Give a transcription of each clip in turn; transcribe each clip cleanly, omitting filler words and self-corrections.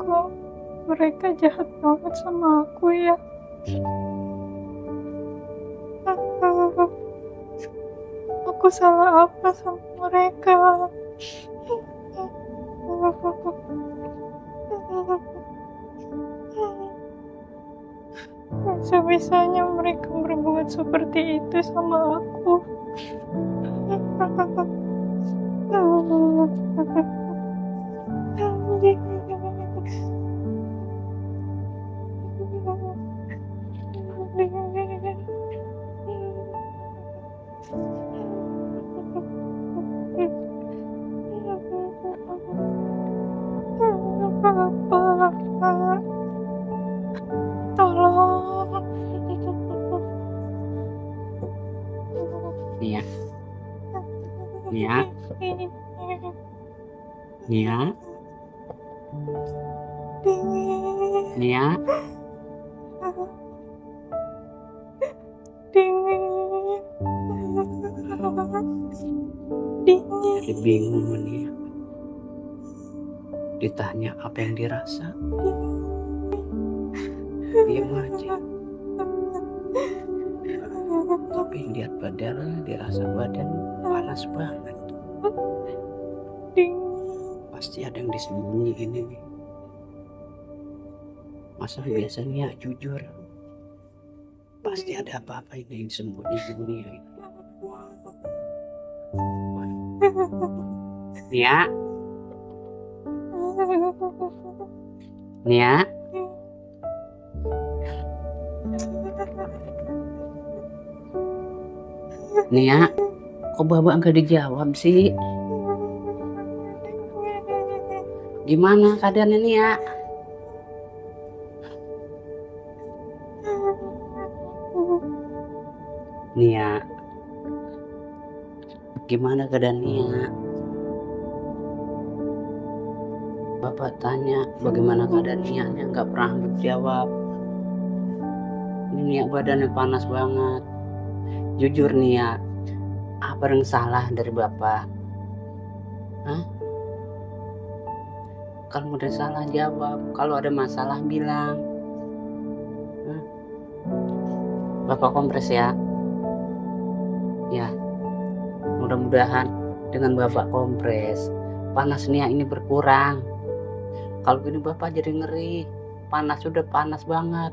Kok mereka jahat banget sama aku ya? Aku salah apa sama mereka? Bisa-bisanya mereka berbuat seperti itu sama aku. Tolong. Nia, Nia, Nia, Nia, jadi bingung Nia. Ditanya apa yang dirasa, diam aja. Tapi lihat badan, dirasa badan panas banget. Pasti ada yang disembunyiin ini. Masa biasanya jujur? Pasti ada apa-apa ini yang disembunyiin Nia. Nia, Nia, Nia, kok Baba nggak dijawab sih? Gimana keadaannya Nia? Nia, Gimana keadaan Nia? Bapak tanya bagaimana keadaan Nia, Nia nggak pernah jawab. Ini Nia badannya panas banget. Jujur Nia, apa yang salah dari Bapak? Hah? Kalau udah salah jawab, kalau ada masalah bilang. Hah? Bapak kompres ya. Ya, mudah-mudahan dengan Bapak kompres, panas Nia ini berkurang. Kalau gini Bapak jadi ngeri, panas sudah panas banget.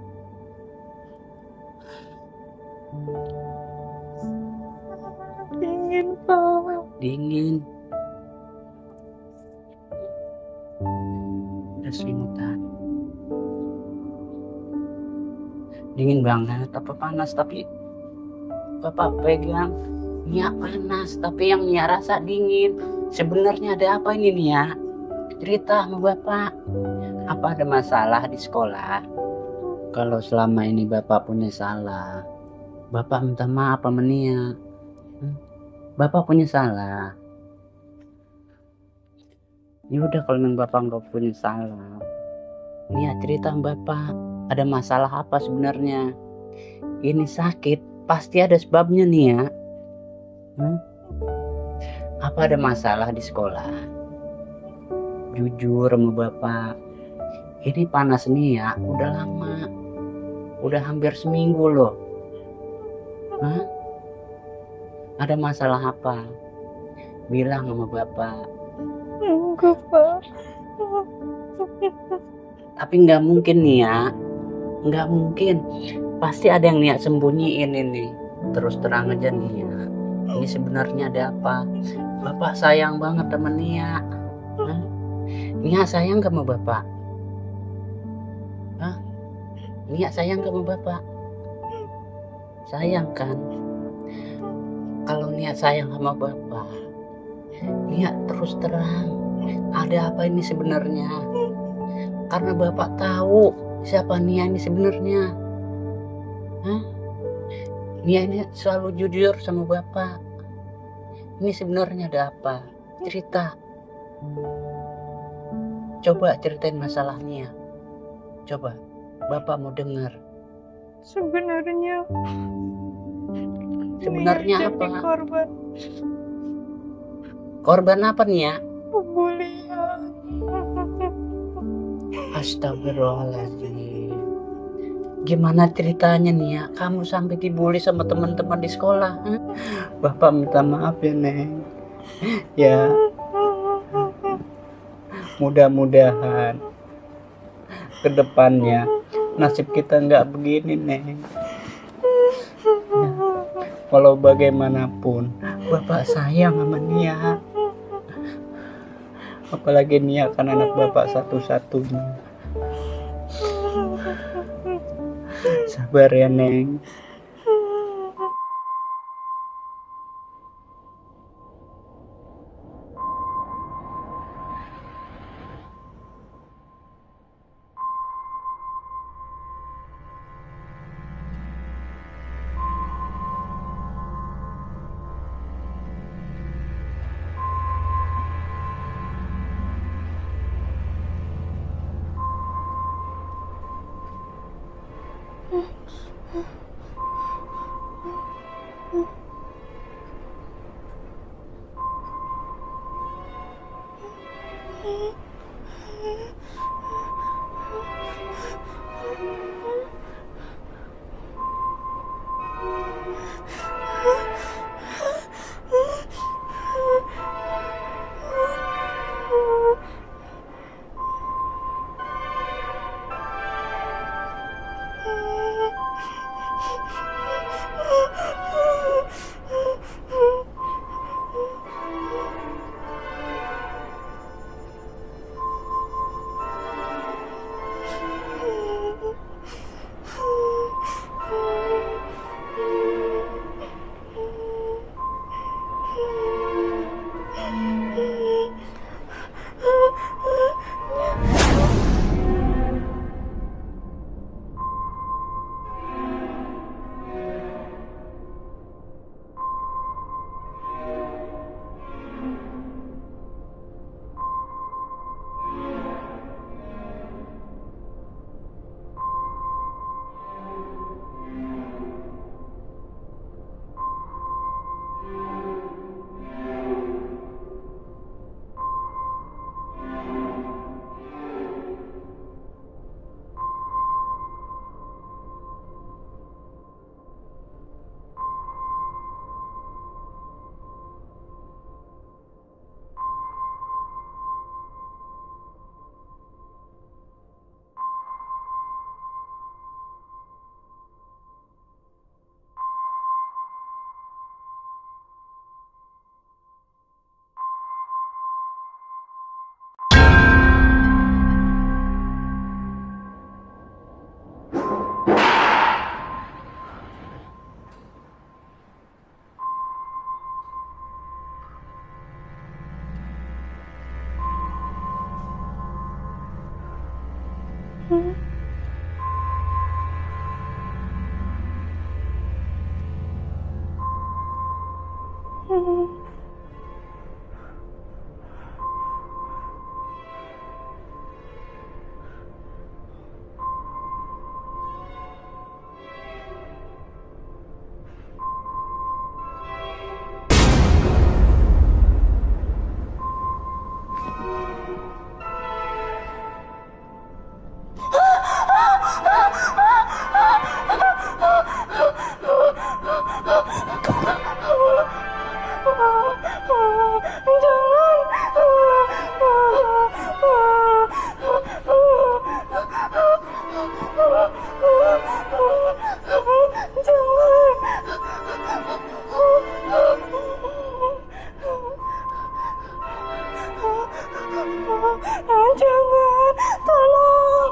Dingin, Pak. Dingin. Udah selimutan. Dingin banget, apa panas, tapi Bapak pegang Nia panas, tapi yang Nia rasa dingin. Sebenarnya ada apa ini Nia? Cerita sama Bapak. Apa ada masalah di sekolah? Kalau selama ini Bapak punya salah, Bapak minta maaf sama Nia. Bapak punya salah. Yaudah kalau memang Bapak nggak punya salah, Nia cerita sama Bapak. Ada masalah apa sebenarnya? Ini sakit, pasti ada sebabnya Nia. Apa ada masalah di sekolah? Jujur sama Bapak. Ini panas Nia udah lama. Udah hampir seminggu loh. Ada masalah apa? Bilang sama Bapak. Enggak, Pak. Tapi nggak mungkin Nia. Nggak mungkin. Pasti ada yang Nia sembunyiin ini. Terus terang aja Nia. Ini sebenarnya ada apa? Bapak sayang banget sama Nia. Nia sayang gak sama Bapak? Nia sayang gak sama Bapak? Sayang kan? Kalau Nia sayang sama Bapak, Nia terus terang. Ada apa ini sebenarnya? Karena Bapak tahu siapa Nia ini sebenarnya. Nia ini selalu jujur sama Bapak. Ini sebenarnya ada apa? Cerita. Coba ceritain masalahnya. Coba, Bapak mau dengar. Sebenarnya Sebenarnya Nia apa? jadi korban Korban apa Nia? pembulian. Astagfirullahaladzim. Gimana ceritanya Nia? Kamu sampai dibully sama teman-teman di sekolah? Bapak minta maaf ya Neng. Ya. Mudah-mudahan kedepannya nasib kita nggak begini Neng. Ya, walau bagaimanapun Bapak sayang sama Nia. Apalagi Nia kan anak Bapak satu-satunya. Sabar ya Neng. Jangan, tolong.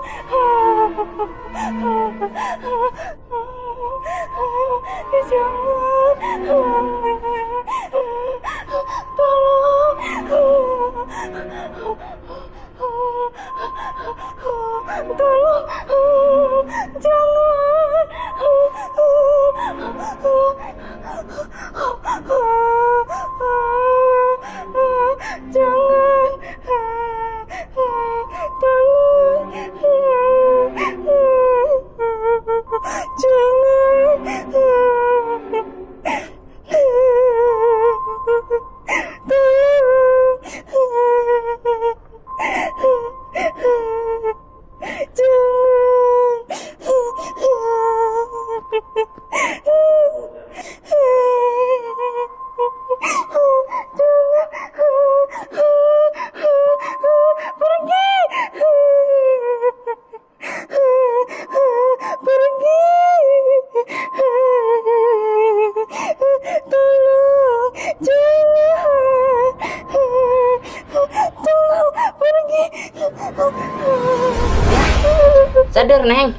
Sadar, Neng.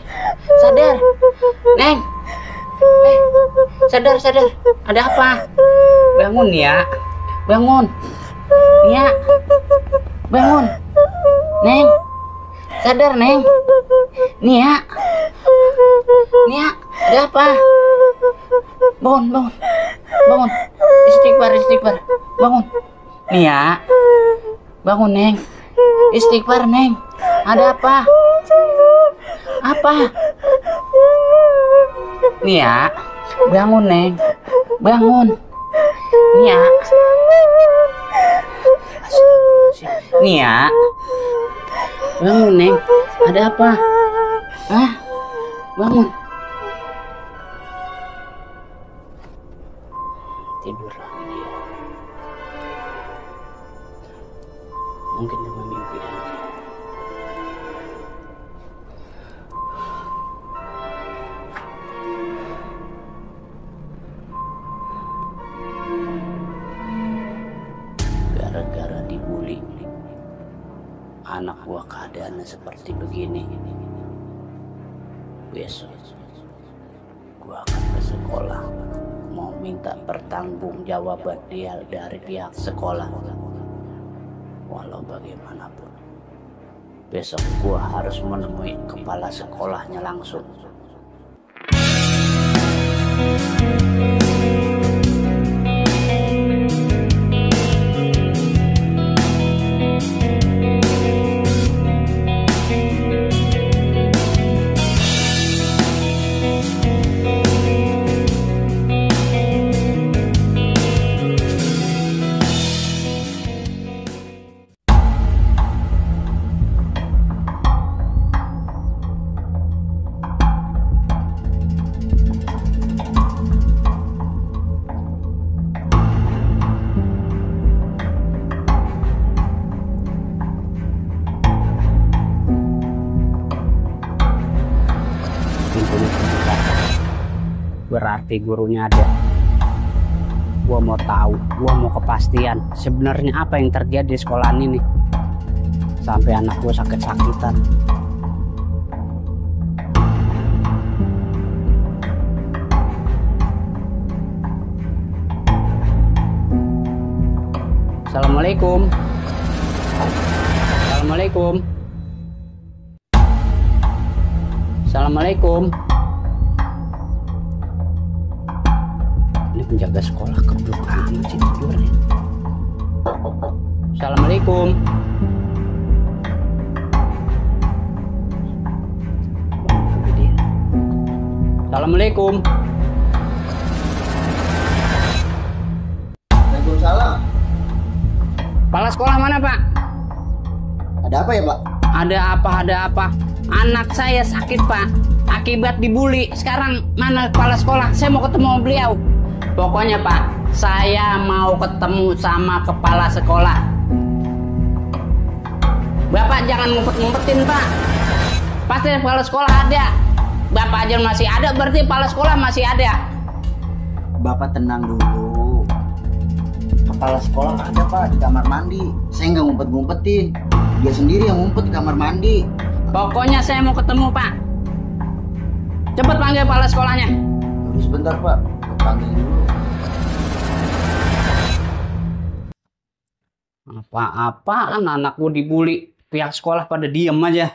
Sadar. Neng. Sadar, sadar. Ada apa? Bangun ya. Bangun. Ya. Bangun. Neng. Sadar, Neng. Nia. Nia, ada apa? Bangun, bangun. Bangun. Istighfar, istighfar. Bangun. Nia. Bangun, Neng. Istighfar, Neng. Ada apa? Apa? Nia, bangun, Neng. Bangun. Nia. Nia. Bangun, Neng. Ada apa? Hah? Bangun. Tidur lagi dia. Mungkin cuma mimpi aja. Gara-gara dibully, anak gua keadaannya seperti begini. Besok gua akan ke sekolah, mau minta pertanggungjawaban dia dari pihak sekolah. Walau bagaimanapun, besok gua harus menemui kepala sekolahnya langsung. Berarti gurunya ada. Gua mau tahu, gua mau kepastian sebenarnya apa yang terjadi di sekolah ini sampai anak gua sakit-sakitan. Assalamualaikum. Assalamualaikum. Assalamualaikum. Ini penjaga sekolah keblok amat sih tidurnya. Assalamualaikum. Assalamualaikum. Waalaikumsalam. Kepala sekolah mana, Pak? Ada apa ya, Pak? Ada apa? Anak saya sakit, Pak. Akibat dibully. Sekarang mana kepala sekolah? Saya mau ketemu sama beliau. Pokoknya, Pak, saya mau ketemu sama kepala sekolah. Bapak jangan ngumpet-ngumpetin, Pak. Pasti kepala sekolah ada. Bapak aja masih ada, berarti kepala sekolah masih ada. Bapak tenang dulu. Kepala sekolah ada, Pak, di kamar mandi. Saya nggak ngumpet-ngumpetin. Dia sendiri yang ngumpet di kamar mandi. Pokoknya saya mau ketemu, Pak. Cepat panggil kepala sekolahnya. Tunggu sebentar, Pak. Saya panggil dulu. Apa-apaan anakku dibully. Pihak sekolah pada diem aja.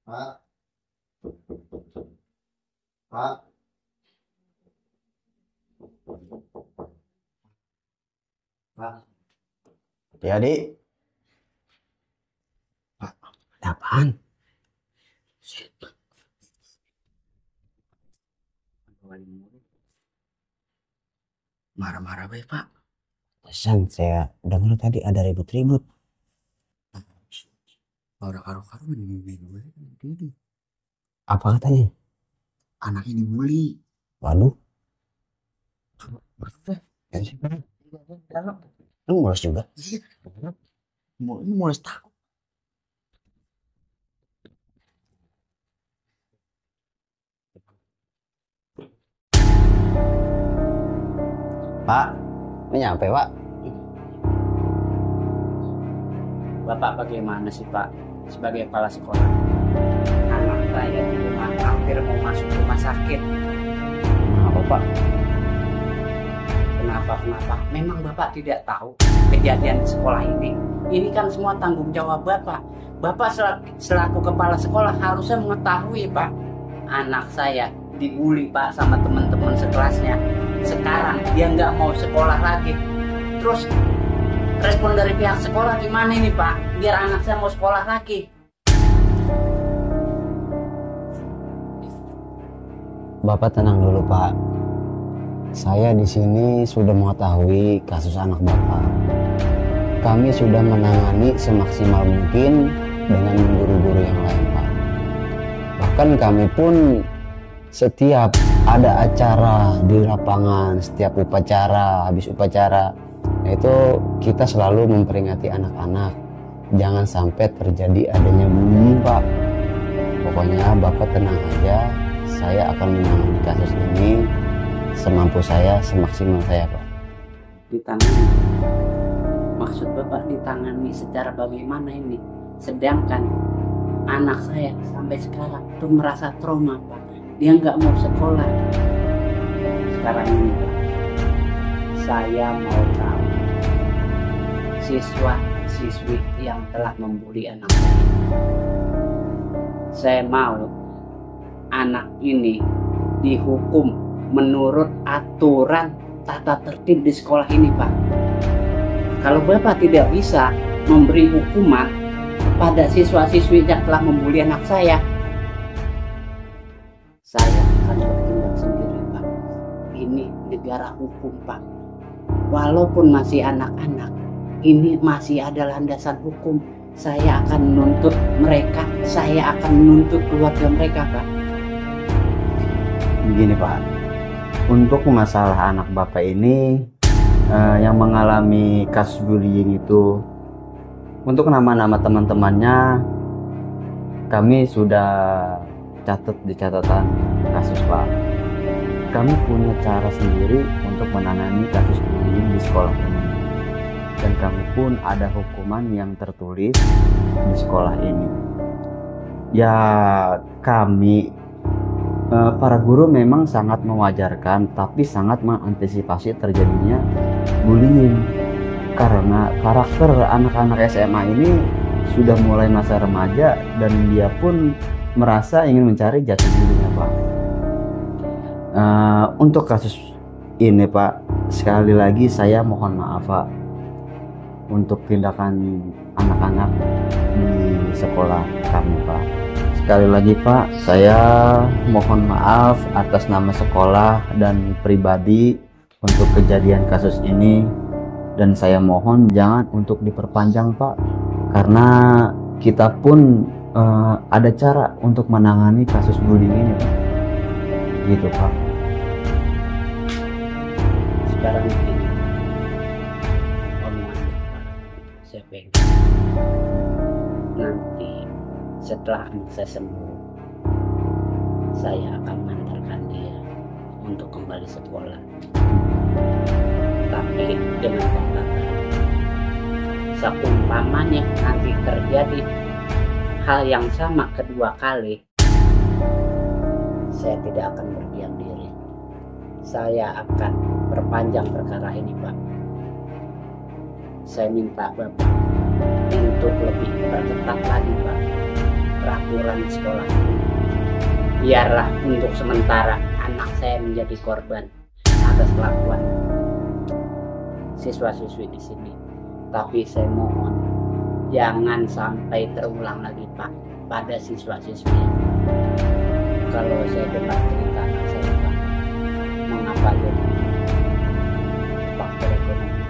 Pak, Pak, Pak. Ya, Dik. Pak, Ada apaan? Marah-marah baik Pak. Pesan, saya dengar tadi ada ribut-ribut. Orang karo-karo ini. Apa katanya? Anak ini bully. Waduh, Udah, ya sih. dalam. Lu mulus juga. Iya. Ini mulai takut. Pak, lu nyampe, Pak? Bapak bagaimana sih Pak sebagai kepala sekolah? Anak saya di rumah hampir mau masuk rumah sakit. Kenapa, Pak? Kenapa? Memang Bapak tidak tahu kejadian di sekolah ini. Ini kan semua tanggung jawab Bapak. Bapak selaku kepala sekolah harusnya mengetahui Pak. Anak saya dibully Pak sama teman-teman sekelasnya. Sekarang dia nggak mau sekolah lagi. Terus respon dari pihak sekolah gimana ini Pak? Biar anak saya mau sekolah lagi. Bapak tenang dulu, Pak. Saya di sini sudah mengetahui kasus anak Bapak. Kami sudah menangani semaksimal mungkin dengan guru-guru yang lain, Pak. Bahkan kami pun setiap ada acara di lapangan, setiap upacara, habis upacara, itu kita selalu memperingati anak-anak. Jangan sampai terjadi adanya bullying, Pak. Pokoknya Bapak tenang aja. Saya akan menangani kasus ini semampu saya, semaksimal saya, Pak. Ditangani. Maksud Bapak ditangani secara bagaimana ini? Sedangkan anak saya sampai sekarang tuh merasa trauma Pak. Dia nggak mau sekolah. Sekarang ini Pak, saya mau tahu siswa-siswi yang telah membuli anak saya. Saya mau anak ini dihukum menurut aturan tata tertib di sekolah ini Pak. Kalau Bapak tidak bisa memberi hukuman kepada siswa-siswi yang telah membuli anak saya akan bertindak sendiri Pak. Ini negara hukum Pak. Walaupun masih anak-anak, ini masih ada landasan hukum. Saya akan menuntut mereka, saya akan menuntut keluarga mereka Pak. Begini, Pak. Untuk masalah anak Bapak ini yang mengalami kasus bullying itu, untuk nama-nama teman-temannya kami sudah catat di catatan kasus, Pak. Kami punya cara sendiri untuk menangani kasus bullying di sekolah ini, dan kami pun ada hukuman yang tertulis di sekolah ini. Ya, kami para guru memang sangat mewajarkan, tapi sangat mengantisipasi terjadinya bullying, karena karakter anak-anak SMA ini sudah mulai masa remaja dan dia pun merasa ingin mencari jati dirinya, Pak. Untuk kasus ini, Pak, sekali lagi saya mohon maaf, Pak, untuk tindakan anak-anak di sekolah kami, Pak. Sekali lagi, Pak, saya mohon maaf atas nama sekolah dan pribadi untuk kejadian kasus ini, dan saya mohon jangan untuk diperpanjang, Pak, karena kita pun ada cara untuk menangani kasus bullying ini, Pak. Gitu, Pak. Sekarang begini, omongan Bapak saya pegang. Nanti setelah anak saya sembuh, saya akan mengantarkan dia untuk kembali sekolah. Tapi dengan catatan, seumpamanya nanti terjadi hal yang sama kedua kali, saya tidak akan berdiam diri. Saya akan perpanjang perkara ini, Pak. saya minta Bapak untuk lebih perketat lagi Pak peraturan di sekolah ini. Biarlah untuk sementara anak saya menjadi korban atas kelakuan siswa-siswi di sini. Tapi saya mohon jangan sampai terulang lagi Pak pada siswa-siswi. Kalau saya dengar cerita anak saya Pak, mengapa jadi faktor ekonomi.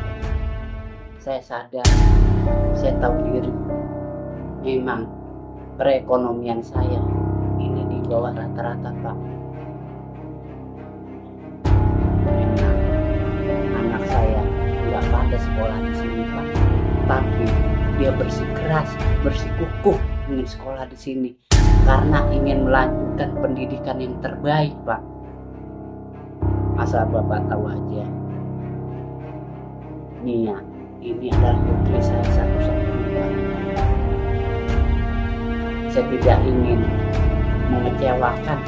Saya sadar, saya tahu diri, memang perekonomian saya ini di bawah rata-rata Pak. Memang anak saya nggak pada sekolah di sini Pak, tapi dia bersikeras, bersikukuh ingin sekolah di sini karena ingin melanjutkan pendidikan yang terbaik Pak. Asal Bapak tahu aja, Nia ini adalah putri saya satu-satunya Pak. Saya tidak ingin mengecewakan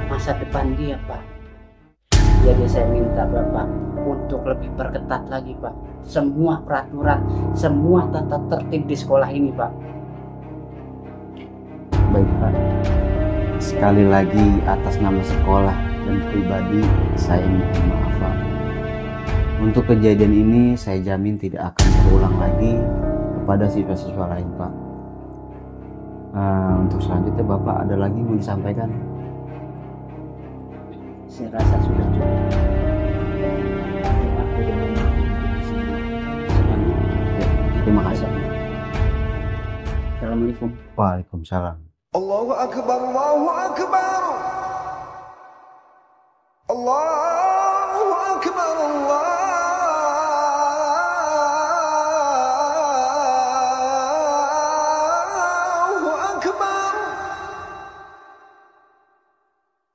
masa depan dia Pak. Jadi saya minta Bapak untuk lebih perketat lagi Pak semua peraturan, semua tata tertib di sekolah ini Pak. Baik Pak, sekali lagi atas nama sekolah dan pribadi saya mohon maaf Pak. Untuk kejadian ini saya jamin tidak akan terulang lagi kepada siswa-siswa lain Pak. Untuk selanjutnya Bapak ada lagi yang mau disampaikan? Saya rasa sudah cukup. Aku udah memaafin di sini. Terima kasih. Assalamualaikum. Waalaikumsalam. Allahu Akbar, Allahu Akbar, Allahu Akbar, Allahu Akbar.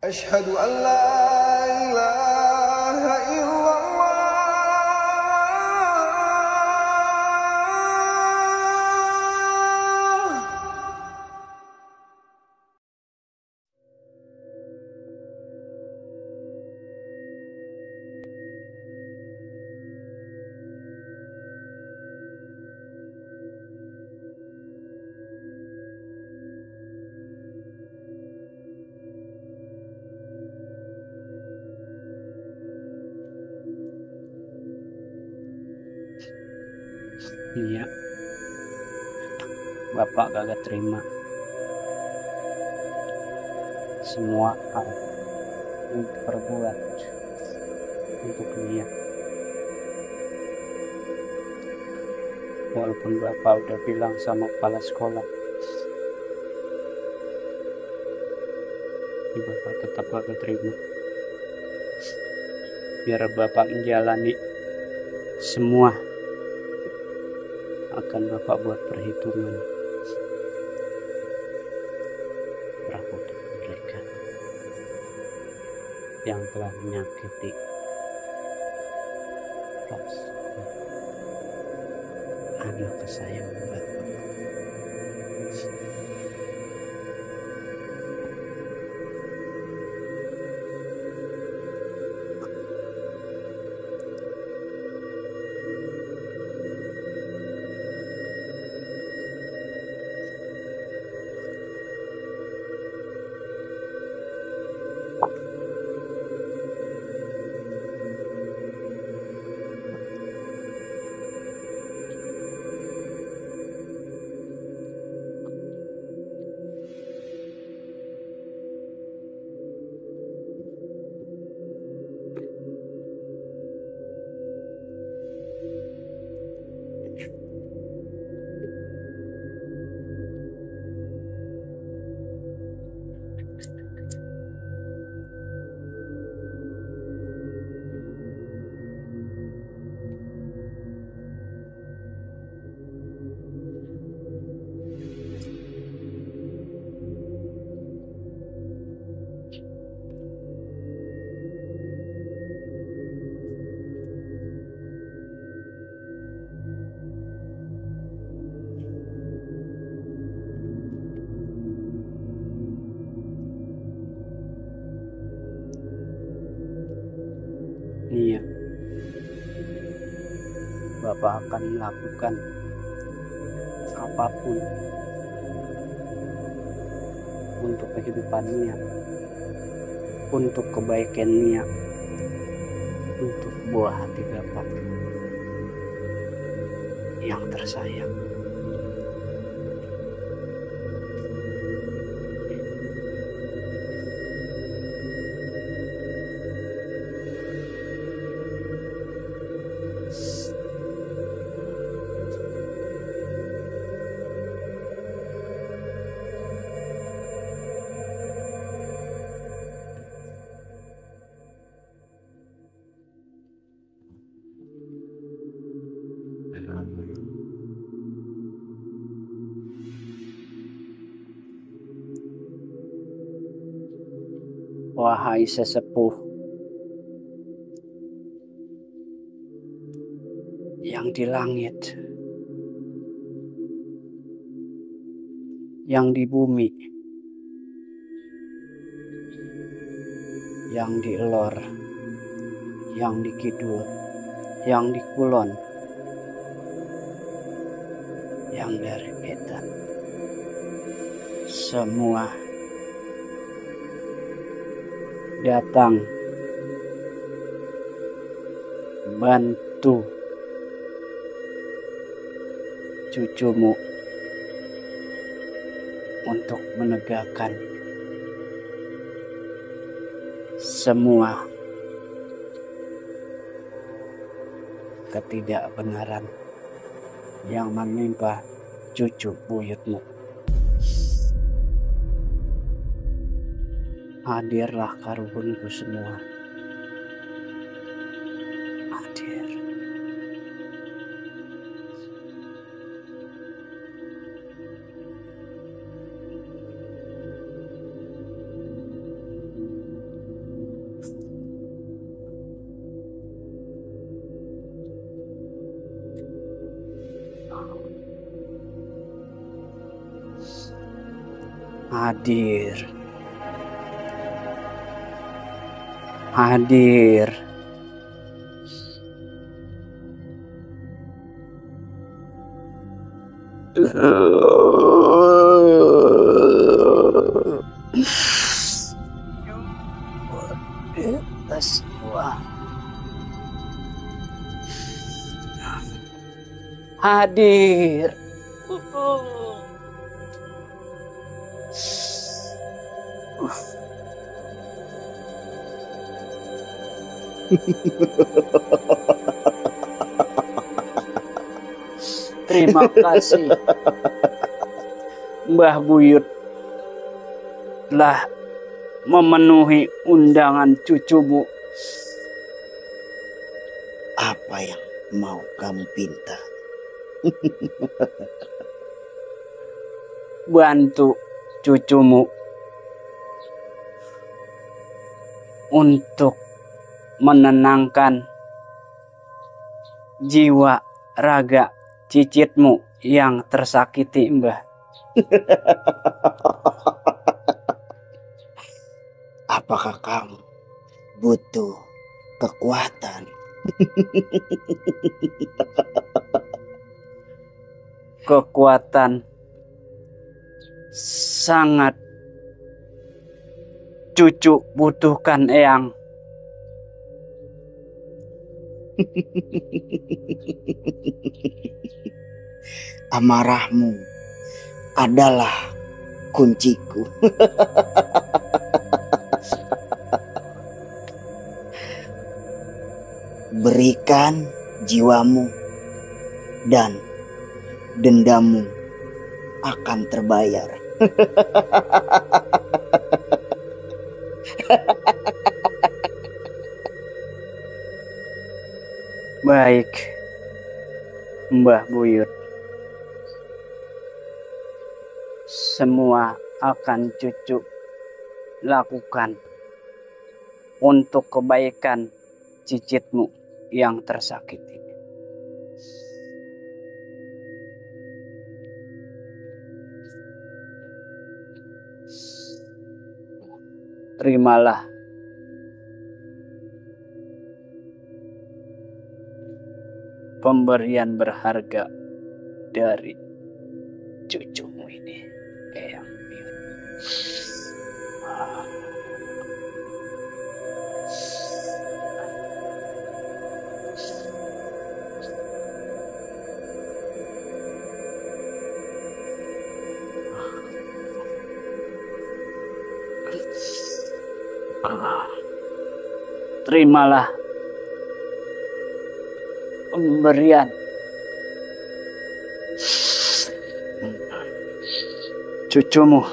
Ashhadu an la ilaha illallah. Iya, Bapak kagak terima semua hal yang diperbuat untuk dia. Walaupun Bapak udah bilang sama kepala sekolah, tapi Bapak tetap kagak terima. Biar Bapak menjalani semua akan Bapak buat perhitungan terhadap mereka yang telah menyakiti anak kesayangan Bapak. Bapak akan melakukan apapun untuk kehidupan Nia, untuk kebaikan Nia, untuk buah hati Bapak yang tersayang. Wahai sesepuh yang di langit, yang di bumi, yang di lor, yang di kidul, yang di kulon, yang dari etan, semua datang bantu cucumu untuk menegakkan semua ketidakbenaran yang menimpa cucu buyutmu. Hadirlah karunku semua. Hadir. Hadir. Hadir. Semua. Hadir. Terima kasih Mbah Buyut telah memenuhi undangan cucumu. Apa yang mau kamu pinta? Bantu cucumu untuk menenangkan jiwa raga cicitmu yang tersakiti, Mbah. Apakah kamu butuh kekuatan? Kekuatan sangat cucu butuhkan, Eyang. Amarahmu adalah kunciku. Berikan jiwamu dan dendamu akan terbayar. Baik, Mbah Buyut. Semua akan cucu lakukan untuk kebaikan cicitmu yang tersakiti. Terimalah pemberian berharga dari cucumu ini, Eyang Miun. Terimalah pemberian cucumu.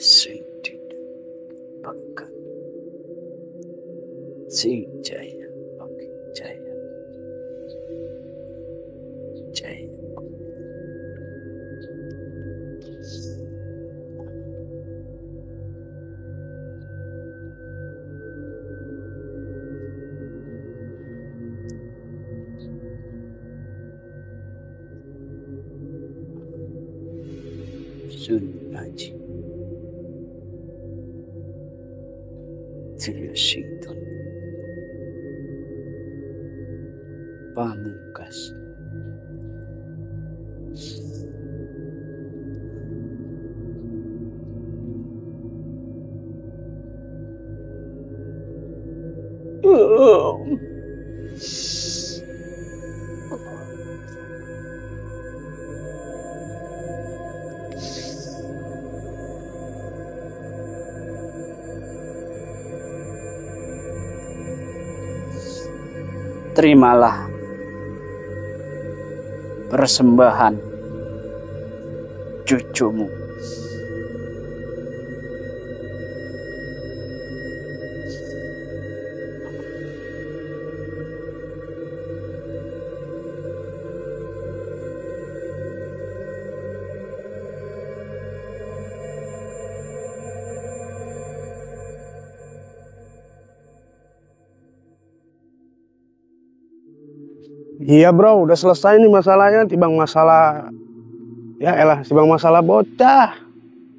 Sing tidak bakal sing jaya, oke jaya, jaya. Sun Aji. Syaitan Pamungkas. Terimalah persembahan cucumu. Iya bro, udah selesai nih masalahnya. Tibang masalah, ya elah, tibang masalah bocah.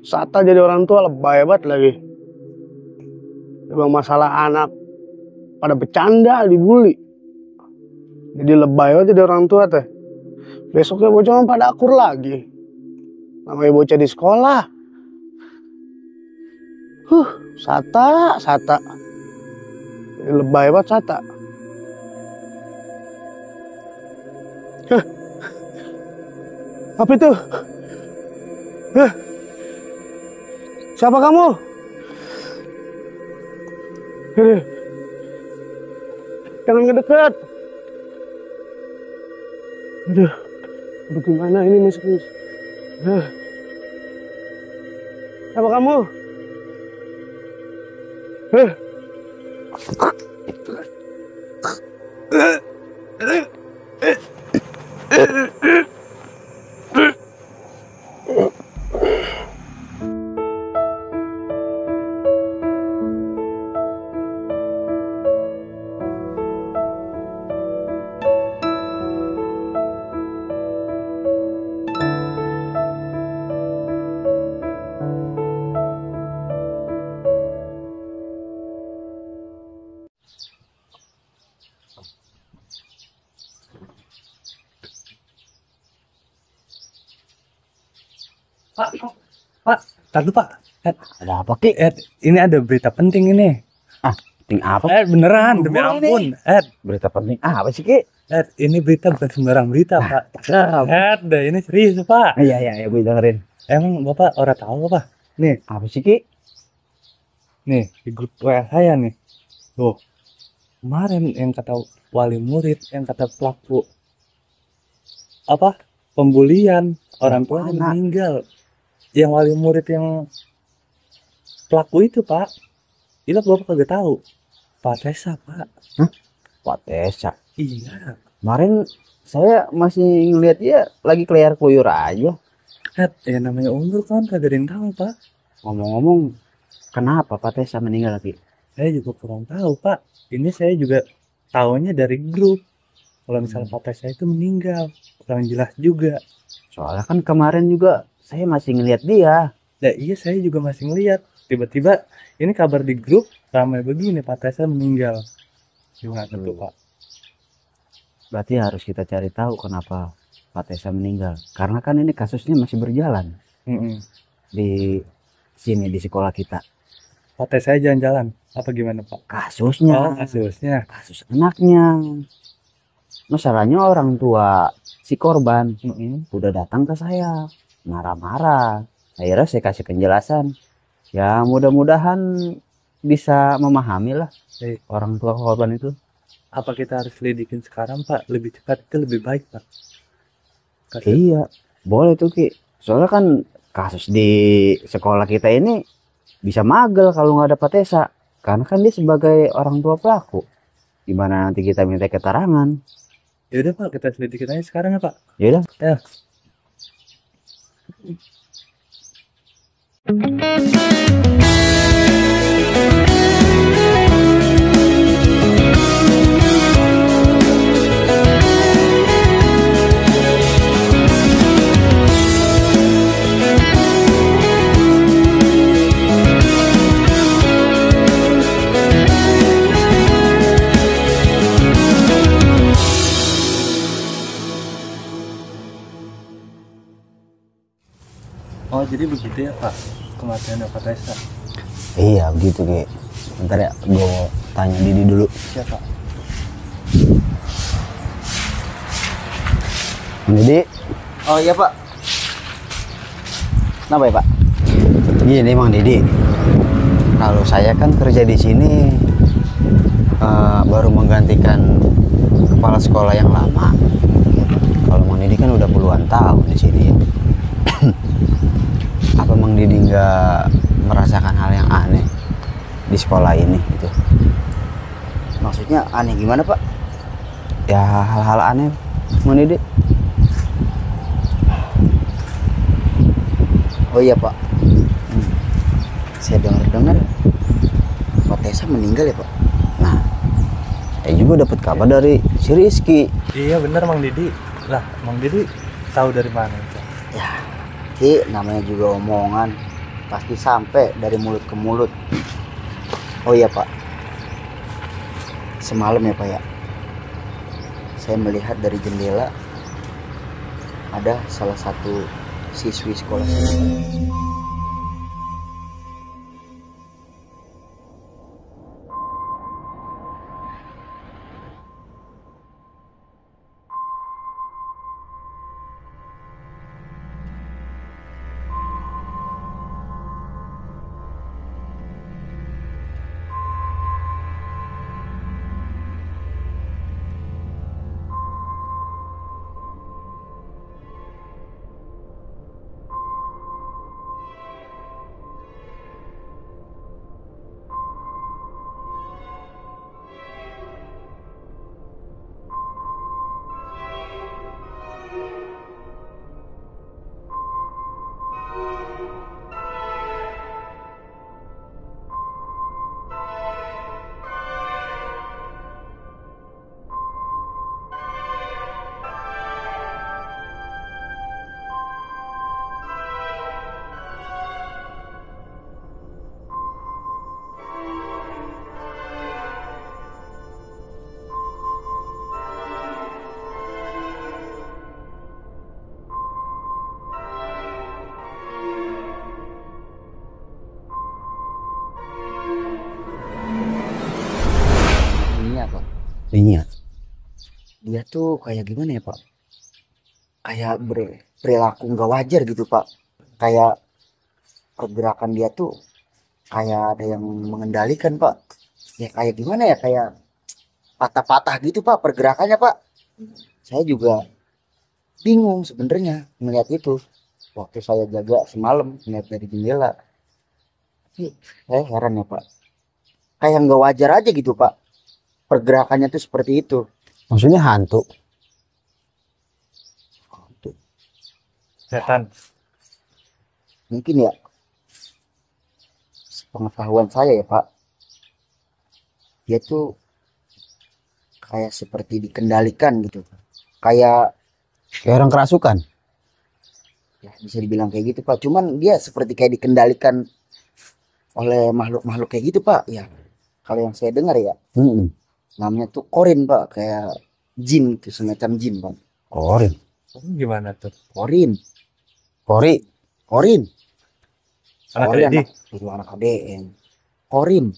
Sata jadi orang tua lebay banget lagi. Tibang masalah anak pada bercanda, dibully. Jadi lebay banget jadi orang tua teh. Besoknya bocah pada akur lagi. Namanya bocah di sekolah. Sata. Jadi lebay banget Sata. Apa itu? Siapa kamu? Jangan ngedekat. Aduh, gimana ini masuk? Siapa kamu? Pak, tar dulu Pak. Ada apa Ki? Ini ada berita penting ini. Penting apa? Beneran, demi ampun. Berita penting apa sih Ki? Ini berita bukan sembarang berita Pak. Dah ini serius Pak. Iya, gue dengerin. Emang Bapak orang tahu apa? Nih, apa sih Ki? Nih, di grup WA saya nih. Loh, kemarin yang kata wali murid, yang kata pelaku apa pembulian orang tua Mana? meninggal, yang wali murid yang pelaku itu pak, itu bapak kagak tahu, Pak Tesa pak. Pak Tesa. Iya, Kemarin saya masih ngeliat dia lagi kelihar keluyur aja. ya namanya umur kan kagak ada yang tahu pak. Ngomong-ngomong, kenapa Pak Tesa meninggal lagi? Saya juga kurang tahu pak, ini saya juga tahunya dari grup kalau misalnya Pak Tesa itu meninggal, kurang jelas juga. Soalnya kan kemarin juga saya masih ngeliat dia. Nah iya saya juga masih ngeliat, tiba-tiba ini kabar di grup ramai begini Pak Tesa meninggal. Gimana tuh pak? Berarti harus kita cari tahu kenapa Pak Tesa meninggal. Karena kan ini kasusnya masih berjalan di sini di sekolah kita. Pak Tesa jalan-jalan apa gimana pak? Kasusnya, Oh kasusnya. kasus anaknya. Masalahnya orang tua si korban udah datang ke saya marah-marah. Akhirnya saya kasih penjelasan. Ya mudah-mudahan bisa memahami lah orang tua korban itu. Apa kita harus lidikin sekarang pak? Lebih cepat itu lebih baik pak. Kasus. Iya, boleh tuh Ki. Soalnya kan kasus di sekolah kita ini bisa magel kalau nggak ada Pak Tesa. Karena kan dia sebagai orang tua pelaku. Gimana nanti kita minta keterangan? Ya udah pak, kita selidikin aja sekarang ya pak. Ya udah. Ya. Oh jadi begitu ya pak kematian Pak Tesa. Iya begitu Ki. Bentar ya, gue tanya Didi dulu. Siapa? Didi, Oh iya Pak. kenapa ya Pak? Gini Mang Didi. Kalau saya kan kerja di sini baru menggantikan kepala sekolah yang lama. Kalau Mang Didi kan udah puluhan tahun di sini ya. Apa Mang Didi nggak merasakan hal yang aneh di sekolah ini gitu? Maksudnya aneh gimana Pak? Ya hal-hal aneh Mang Didi. Oh iya Pak. Saya dengar Pak Tesa meninggal ya Pak. Nah, saya juga dapat kabar dari si Rizky. Iya bener Mang Didi. Lah Mang Didi tahu dari mana itu? Ya, Ki, namanya juga omongan. Pasti sampai dari mulut ke mulut. Oh iya Pak. Semalam ya Pak ya. Saya melihat dari jendela ada salah satu siswi sekolah saya. Iya. Dia tuh kayak gimana ya Pak? Kayak berperilaku nggak wajar gitu Pak. Kayak pergerakan dia tuh kayak ada yang mengendalikan Pak. ya kayak gimana ya, kayak patah-patah gitu Pak pergerakannya Pak. Saya juga bingung sebenarnya melihat itu waktu saya jaga semalam melihat dari jendela. Tapi saya heran ya Pak, kayak nggak wajar aja gitu Pak pergerakannya tuh seperti itu. Maksudnya hantu? Setan. Mungkin ya, sepengetahuan saya ya Pak, dia tuh kayak seperti dikendalikan gitu, kayak Kayak orang kerasukan? ya bisa dibilang kayak gitu Pak. Cuman dia seperti kayak dikendalikan oleh makhluk-makhluk kayak gitu Pak. Ya kalau yang saya dengar ya, Mm-mm. namanya tuh korin Pak, kayak jin gitu, semacam jin Pak. Korin. Gimana tuh? Korin, Kori. korin. Anak Korin Dedi. itu anak ADN. Korin.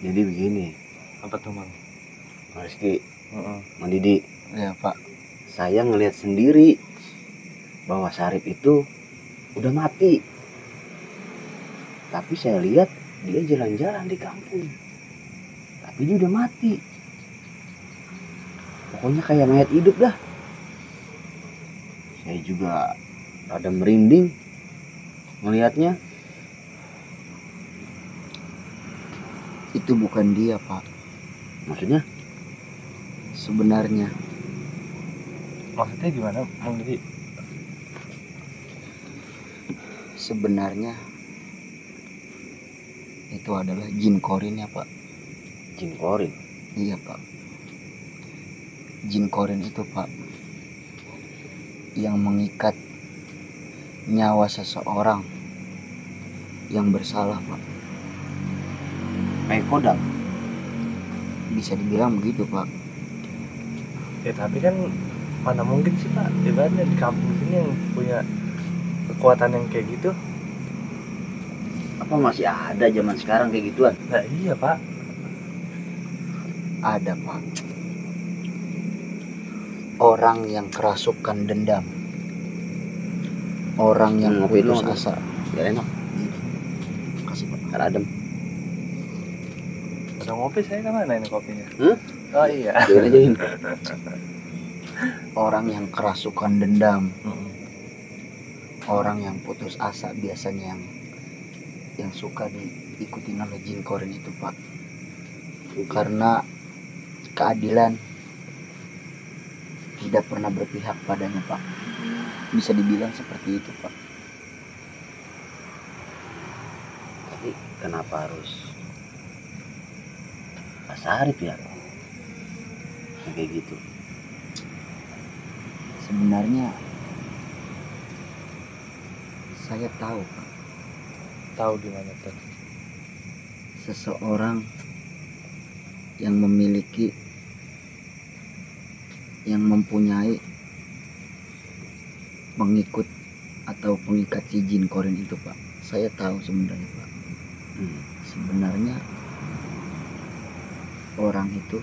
Jadi begini, Apa tuh, Mang? Mas Rizky, Heeh. Mang Didi, Ya Pak. saya ngelihat sendiri bahwa Sarip itu udah mati. Tapi saya lihat dia jalan-jalan di kampung. Tapi dia udah mati. Pokoknya kayak mayat hidup dah. Saya juga rada merinding melihatnya. Itu bukan dia Pak. Maksudnya? Sebenarnya Maksudnya gimana, Mang Dedi? sebenarnya itu adalah jin korin ya Pak. Jin Korin. Iya Pak. Jin korin itu Pak yang mengikat nyawa seseorang yang bersalah Pak. Kayak Kodam. Bisa dibilang begitu Pak. Ya tapi kan mana mungkin sih Pak, ibaratnya di kampung sini yang punya kekuatan yang kayak gitu. Apa masih ada zaman sekarang kayak gituan? Nah iya Pak. Ada Pak. Orang yang kerasukan dendam. Orang yang Ngopi putus dulu. asa. Biar enak. Kasih Pak. Biar adem. Udah ngopi saya kemana ini kopinya? Hah? Oh iya. Biar ajain. Orang yang kerasukan dendam. Mm-mm. Orang yang putus asa biasanya yang suka diikuti oleh jin korin itu Pak. Karena keadilan tidak pernah berpihak padanya Pak. Bisa dibilang seperti itu Pak. Tapi kenapa harus Pak Sarip ya? Yang kayak gitu. Sebenarnya saya tahu Pak, Tahu gimana tuh? seseorang yang memiliki, yang mempunyai pengikut atau pengikat si jin korin itu Pak. Saya tahu sebenarnya Pak. Sebenarnya orang itu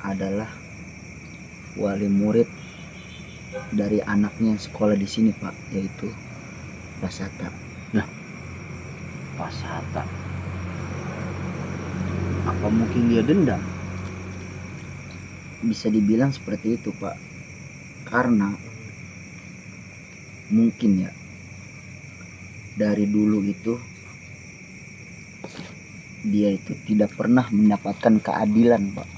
adalah wali murid dari anaknya yang sekolah di sini Pak, yaitu Pak Sata. Nah, Pak Sata. Apa mungkin dia dendam? Bisa dibilang seperti itu, Pak. Karena mungkin ya dari dulu itu dia itu tidak pernah mendapatkan keadilan, Pak.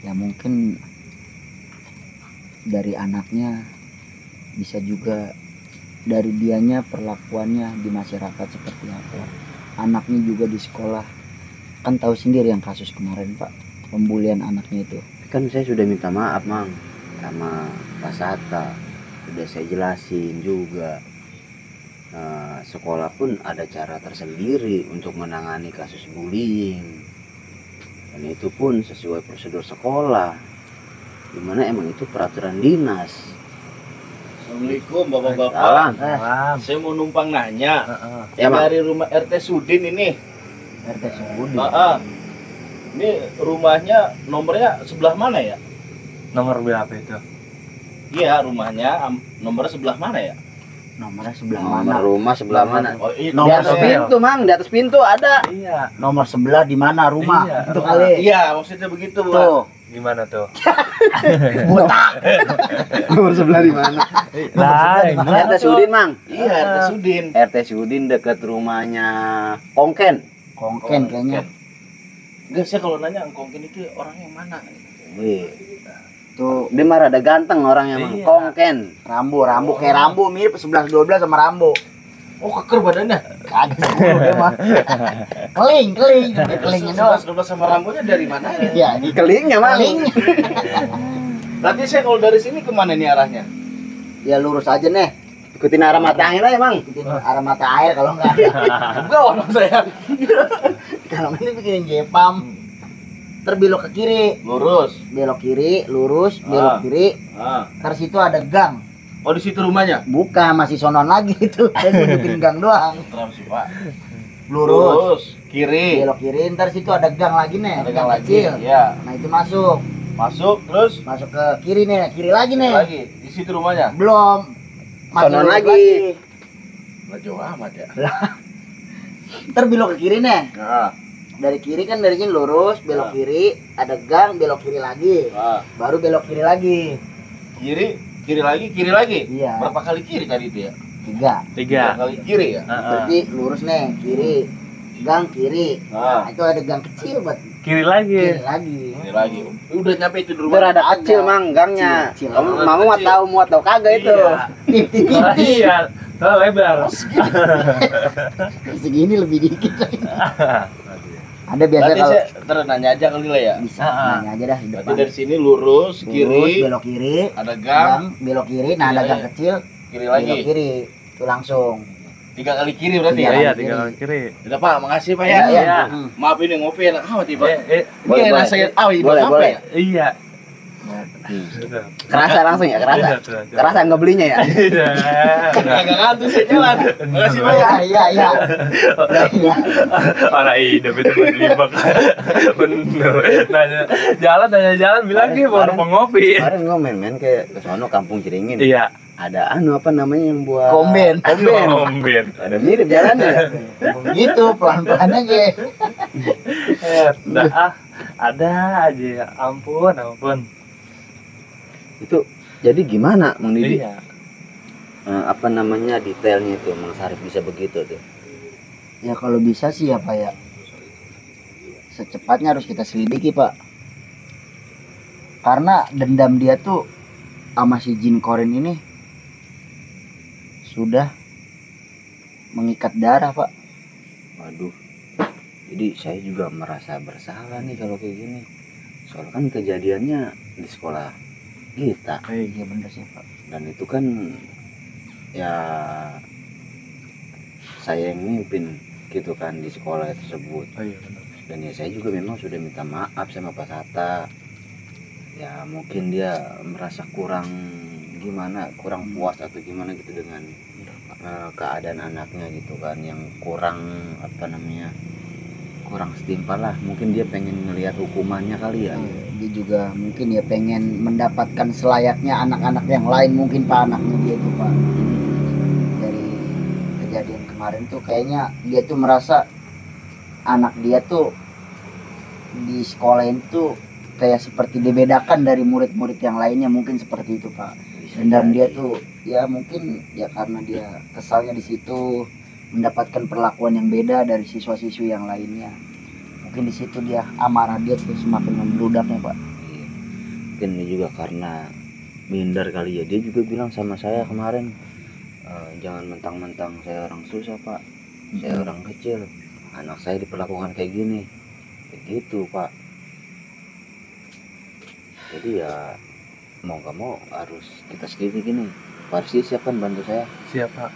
Ya mungkin dari anaknya, bisa juga dari dianya, perlakuannya di masyarakat seperti apa. Anaknya juga di sekolah, kan tahu sendiri yang kasus kemarin, Pak, pembulian anaknya itu. Kan saya sudah minta maaf, Mang, sama Pak Sata. Sudah saya jelasin juga. Sekolah pun ada cara tersendiri untuk menangani kasus bullying. Dan itu pun sesuai prosedur sekolah. Dimana emang itu peraturan dinas. Assalamualaikum bapak-bapak. Salam. Saya mau numpang nanya. Ya, Mang. Dari rumah RT Sudin ini. RT Sudin. Ini rumahnya nomornya sebelah mana ya? Nomor berapa itu? Iya, rumahnya nomornya sebelah mana ya? Nomornya sebelah Nomor mana? rumah sebelah mana? Oh, iya, Di Nomor atas sebelah. pintu, Mang. Di atas pintu ada. Iya. Nomor sebelah di mana rumah? Iya. Itu kali. Iya, maksudnya begitu, Pak. Tuh, Gimana tuh? botak. Nomor sebelah di mana? Lah, RT Sudin, Mang. Iya, RT Sudin. RT Sudin dekat rumahnya Kongken. Kongken kayaknya. Enggak, saya kalau nanya Kongken itu orangnya yang mana? Wih, Tuh dia mah rada ganteng orangnya, Mang. Iya. Kongken. Rambo kayak Rambo, mirip 11-12 sama Rambo. Oh, keker badannya. Kagak sepuluh dia mah. Keling kelingnya doang. 11 sama rambutnya dari mana ya? Iya, di Kelingnya, Mang. keling. Berarti saya kalau dari sini kemana nih arahnya? Ya lurus aja nih. Ikutin arah mata angin aja, Mang. Ikutin arah mata air kalau enggak. Enggak, orang saya. Kalau ini bikin Jepam. Terbelok ke kiri, Lurus. belok kiri, lurus, belok kiri. Ntar situ ada gang. Oh, di situ rumahnya? Bukan, masih sonon lagi itu. Saya nunjukin gang doang. Terus sih, Pak. Lurus, Kiri. belok kiri, ntar situ ada gang lagi nih, Ada gang lagi. kecil. Iya. Nah itu masuk Terus ke kiri nih, kiri lagi nih. lagi di situ rumahnya. Belum. Sonon lurus lagi. Nggak jauh amat ya. Ntar belok ke kiri nih. Nah, Dari kiri kan, dari sini lurus, belok kiri, ada gang, belok kiri lagi. Baru belok kiri lagi. kiri lagi. Iya. Berapa kali kiri tadi itu ya? 3. 3 kali kiri ya? Berarti lurus nih, kiri. Gang kiri. Nah, Nah, itu ada gang kecil buat kiri lagi. kiri lagi. kiri lagi. Udah nyampe itu di Itu rumah. rada kecil, Mang, gangnya. Kecil. Kamu mau muat tahu kagak itu. Iya. Oh, iya. Oh, lebar. Segini lebih dikit lagi. Ada biasa Berarti kalau saya terus nanya aja kali lah ya. bisa nanya aja dah di Berarti depan. dari sini lurus, Lurus, kiri, belok kiri, ada gang, belok kiri, nah ada Kiri gang lagi. kecil, kiri belok lagi. kiri, itu langsung. 3 kali kiri berarti Tiga ya? Iya, kiri. 3 kali kiri. Udah Pak, makasih Pak ya. Iya, iya. Maaf ini ngopi enak amat ya Pak. Eh, Boleh, Ini boleh. rasanya ini Boleh, apa boleh. ya? iya. Kerasa langsung ya, kerasa. Iya. Kerasa nggak belinya ya. Iya. Agak ngantuk saya jalan. Makasih Pak ya. Iya, iya. Iya. Para hidup itu berlimpah. Bener. Nanya jalan bilang dia baru mau ngopi. Kemarin gua main-main ke sono Kampung Ciringin. Iya. Ada apa namanya yang buat Komben. Komben. Ada mirip jalannya. Gitu, pelan-pelan aja. Ada aja ya. Ampun. Itu jadi gimana, Mang Didi? Iya. Apa namanya detailnya itu, Mang Sarif bisa begitu tuh? Ya kalau bisa sih ya Pak ya. Secepatnya harus kita selidiki Pak. Karena dendam dia tuh sama si Jin Korin ini sudah mengikat darah Pak. Waduh. Jadi saya juga merasa bersalah nih kalau kayak gini. Soalnya kan kejadiannya di sekolah kita. Iya bener sih Pak. Dan itu kan ya saya yang mimpin gitu kan di sekolah tersebut. Oh iya benar. Dan ya saya juga memang sudah minta maaf sama Pak Sata. Ya mungkin dia merasa kurang puas atau gimana gitu dengan keadaan anaknya gitu kan, yang kurang kurang setimpal lah. Mungkin dia pengen ngelihat hukumannya kali ya. Dia juga mungkin ya pengen mendapatkan selayaknya anak-anak yang lain, mungkin Pak, anaknya dia itu Pak, dari kejadian kemarin tuh kayaknya dia tuh merasa anak dia tuh di sekolah itu kayak seperti dibedakan dari murid-murid yang lainnya, mungkin seperti itu Pak. Dan dia tuh ya mungkin ya karena dia kesalnya di situ mendapatkan perlakuan yang beda dari siswa-siswi yang lainnya. Mungkin di situ dia amarah dia tuh semakin membludaknya Pak. Iya. Mungkin ini juga karena minder kali ya. Dia juga bilang sama saya kemarin, jangan mentang-mentang saya orang susah Pak, saya orang kecil, anak saya diperlakukan kayak gini, begitu Pak. Jadi ya mau gak mau harus kita sendiri gini. Pak Rizky siap kan bantu saya? Siap Pak.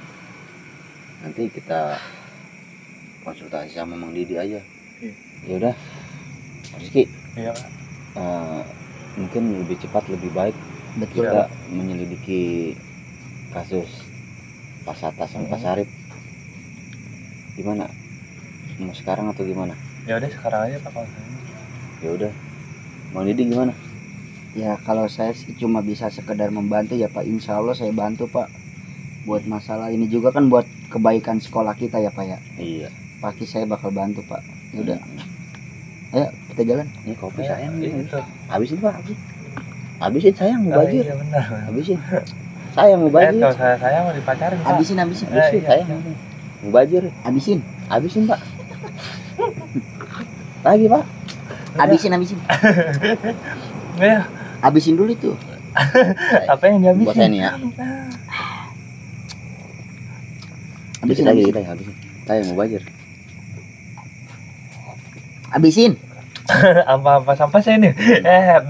Nanti kita konsultasi sama Mang Didi aja. Iya. Ya udah, Pak Rizky. Iya Pak. Mungkin lebih cepat lebih baik Betul. kita menyelidiki kasus Pak Satas sama Pak Sarip. Gimana? Mau sekarang atau gimana? Ya udah sekarang aja Pak kalau saya. Ya udah. Mang Didi gimana? Ya kalau saya sih cuma bisa sekedar membantu ya Pak. Insya Allah saya bantu Pak. Buat masalah ini juga kan buat kebaikan sekolah kita ya Pak ya. Iya. Pasti saya bakal bantu Pak. Ya udah. Ayo kita jalan. Ini kopi sayang nih. Itu. Habisin Pak. Habisin sayang Oh, mubazir. iya benar. Habisin. Sayang mubazir. Kalau saya mau dipacarin Pak. Habisin. Habisin iya. sayang. Mubazir. Habisin. Habisin Pak. Lagi Pak. Habisin. Ya, Habisin dulu itu. apa yang dihabisin? Buat saya nih ya. Habisin Lagi habisin. kita habisin. Sayang mubazir. Habisin. Apa sampai saya nih?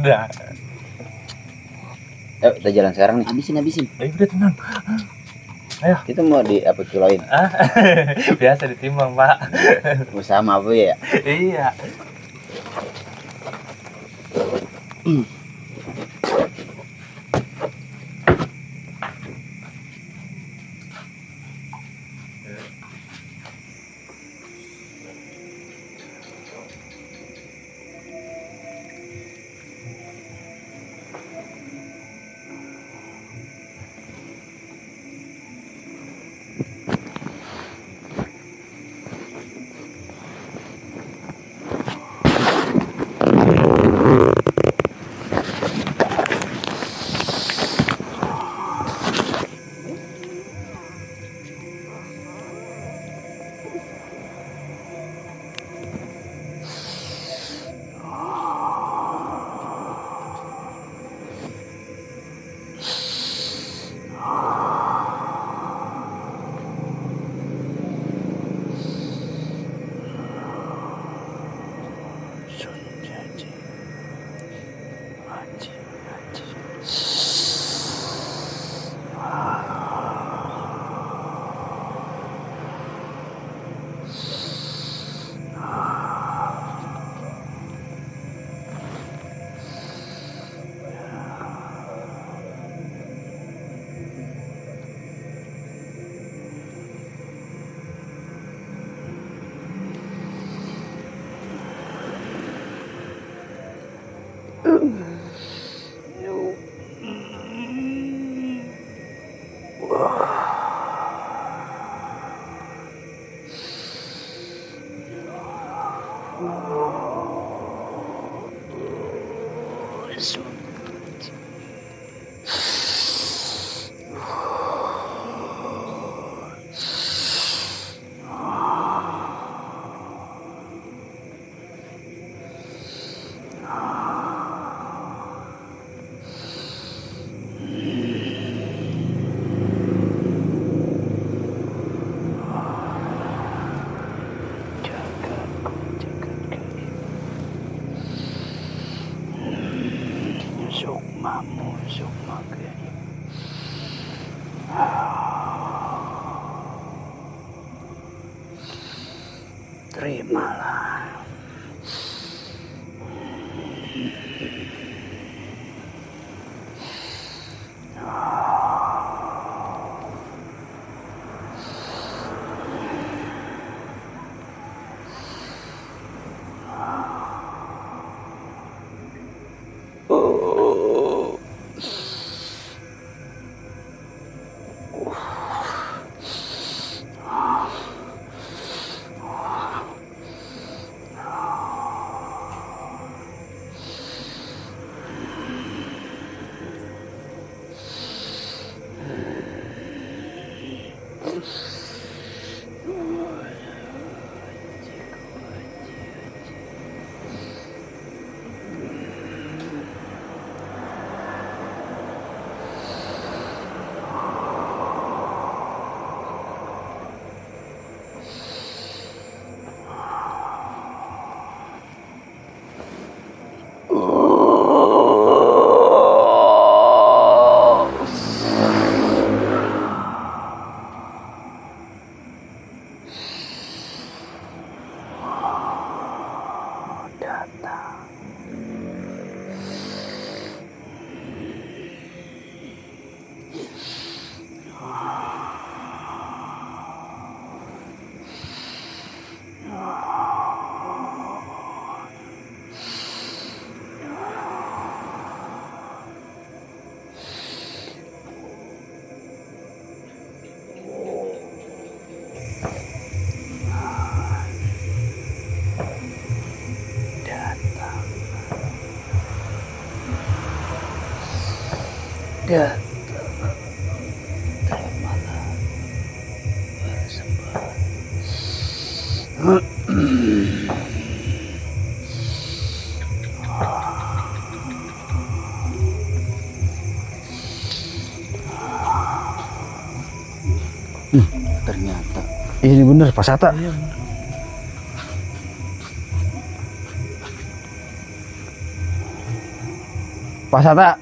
Udah. Ayo kita jalan sekarang nih. Habisin. Udah tenang. Kita mau di apa kiloin? Biasa ditimbang Pak. Bersama apa ya? Iya. Terimalah. Data terimalah persembahan. Ternyata Ini bener Pak Sata. Pak Sata.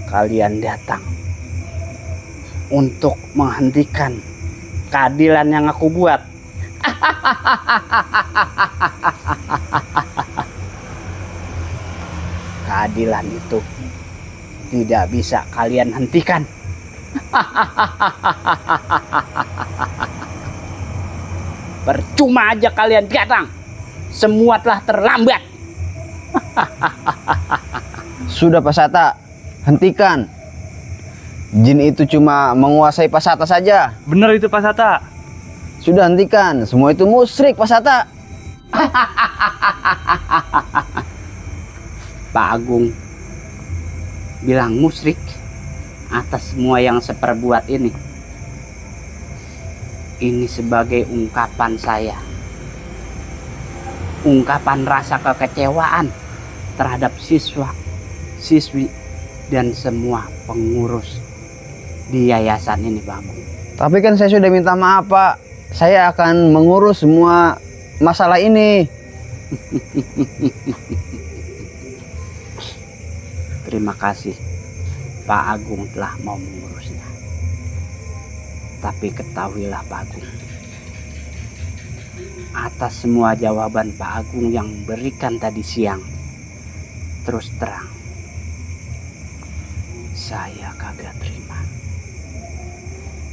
Kalian datang untuk menghentikan keadilan yang aku buat. Keadilan itu tidak bisa kalian hentikan. Percuma aja kalian datang. Semua telah terlambat. Sudah Pak Sata, hentikan. Jin itu cuma menguasai Pak Sata saja. Bener itu Pak Sata. Sudah hentikan, semua itu musyrik Pak Sata. Pak Agung bilang musyrik atas semua yang saya perbuat ini. Ini sebagai ungkapan saya. Ungkapan rasa kekecewaan terhadap siswa, siswi, dan semua pengurus di yayasan ini, Pak Agung. Tapi kan saya sudah minta maaf Pak. Saya akan mengurus semua masalah ini. Terima kasih Pak Agung telah mau mengurusnya. Tapi ketahuilah Pak Agung, atas semua jawaban Pak Agung yang berikan tadi siang, terus terang saya kagak terima.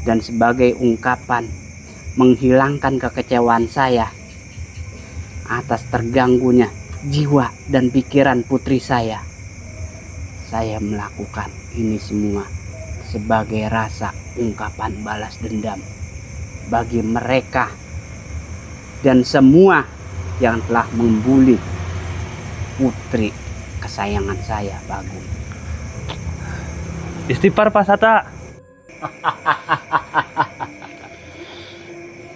Dan sebagai ungkapan menghilangkan kekecewaan saya atas terganggunya jiwa dan pikiran putri saya melakukan ini semua sebagai rasa ungkapan balas dendam bagi mereka dan semua yang telah membuli putri kesayangan saya, Pak Agung. Istighfar Pak Sata.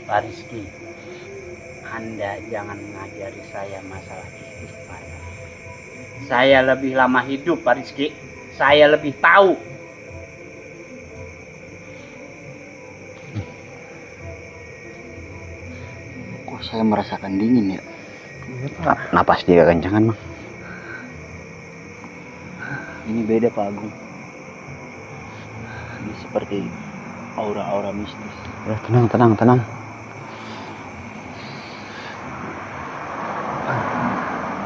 Pak Rizky, Anda jangan mengajari saya masalah istighfar. Saya lebih lama hidup, Pak Rizky. Saya lebih tahu. kok saya merasakan dingin ya? Napas dia kencangan Bang. Ini beda Pak Agung. Ini seperti aura-aura mistis. Udah tenang.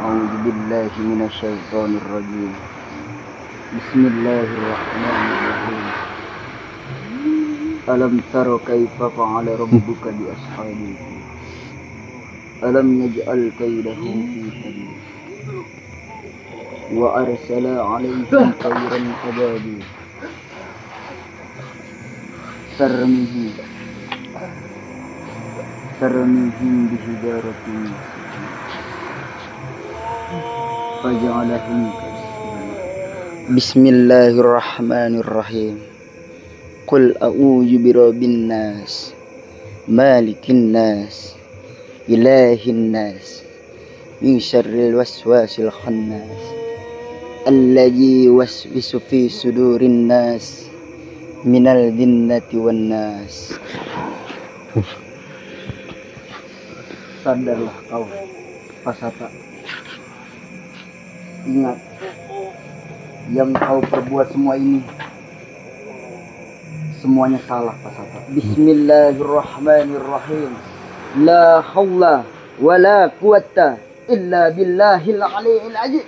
A'udzubillahi minasyaitonirrajim. Bismillahirrahmanirrahim. Alam tara kaifa fa'ala rabbuka bi ashabil fil. Alam yaj'al kaydahum fi tadlil. Wa arsala 'alaihim tayran ababil. Tarmihim bihijaratin faja'alahum Bismillahirrahmanirrahim. Qul a'udzu birabbin nas, malikin nas, ilahin nas, min syarril waswasil khannas, alladzi yuwaswisu fi sudurin nas, minal jinnati wan nas. Sadarlah kau, Pak Sata. Ingat, yang kau perbuat semua ini semuanya salah, Pak Sata. Bismillahirrahmanirrahim. La haula wa la quwata illa billahil aliyil azim.